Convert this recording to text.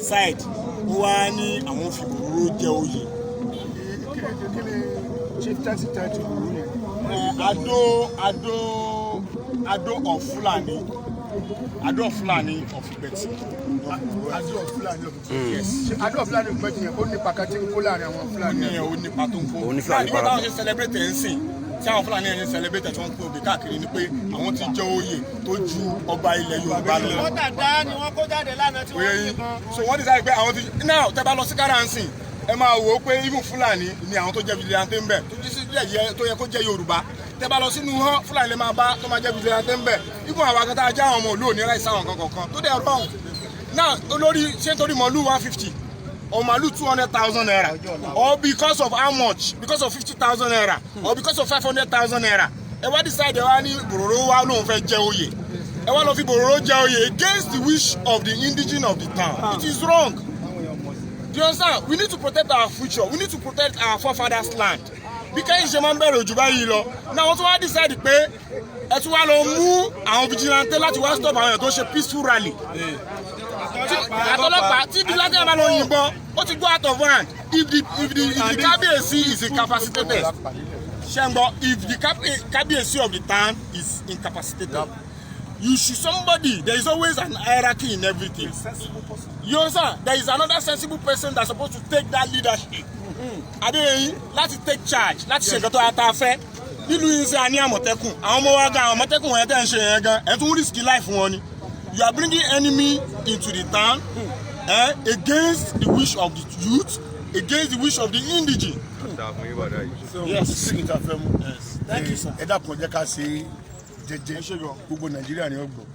decide ó wá ní àwọn fi bòróró jẹ oyè. chieftaincy title Ado of Fulani. Ado of Fulani of Ibeti. Ado of Fulani of Ibeti. Yes. Ado of Fulani of Ibeti yẹn ó ní pàkàtí ń kó láàrin àwọn Fulani. Ó ní pàtó ń kó. Nígbà táwọn ṣe celebrate ẹ̀ ń sìn tí àwọn Fulani ẹ̀ ń celebrate ẹ̀ tí wọ́n ń pè òbí káàkiri ni pé àwọn ti jẹ oyè tó ju ọba ilẹ̀ Yorùbá lọ. Wọ́n dàda ni wọ́n kó jáde lánàá tí wọ́n ń yìnbọn. So wọ́n decide pé àwọn ti now tẹ́ bá lọ sí kára ń sìn ẹ máa wò ó pé even Fulani ni àwọn tó jẹ́ vigilante ń bẹ̀ tó yẹ kó jẹ́ Yorùbá tẹ́ bá lọ sínú hàn Fulani lè máa bá tó máa jẹ́ vigilante ń bẹ̀ even àwọn akẹ́tà ajá àwọn ọmọ òlú òní ráìsì àwọn kankan tó dẹ̀ wrong now olórí ṣé nítorí mọ̀lú 150 or màlúù 200,000 naira or because of how much because of 50,000 naira or because of 500,000 naira ẹ wá decide ẹ wá ní bòròró wá lóun fẹ́ jẹ oyè ẹ wá lọ fi bòròró jẹ oyè against the wish of the indigene of the town it is wrong. Do you understand? We need to protect our future. We need to protect our forefathers' land. Because ìṣe máa ń bẹ̀rẹ̀ òjò báyìí lọ. Now wọ́n tún wá decide pé ẹ tún wá lọ mú àwọn vigilante láti wá stop àwọn èèyàn tó ṣe peaceful rally. Àtọlọ́pàá tí vigilante máa lọ yìnbọn ó ti go out of hand if the kábíyèsí is incapacitated. Ṣẹ́ngbọ́ if the kábíyèsí of the town is incapacitated. You should there is always an hierarchy in everything. You understand? There is another sensible person that's supposed to take that leadership. Adéyẹyìn láti take charge láti ṣe nǹkan tó ata fẹ́. Nílùú yìí ṣe àní Àmọ̀tẹ́kùn. Àwọn ọmọ wa gan àwọn Àmọ̀tẹ́kùn wọ̀nyẹn tẹ́ ń ṣe yẹn gan. Ẹ tún risk life wọn ni. You are bringing enemy into the town against the wish of the youth, against the wish of the indigene. Yes. Thank you, sir. Ẹ dákun jẹ́ ká ṣe jẹ́jẹ́ gbogbo Nàìjíríà ni ó gbọ́.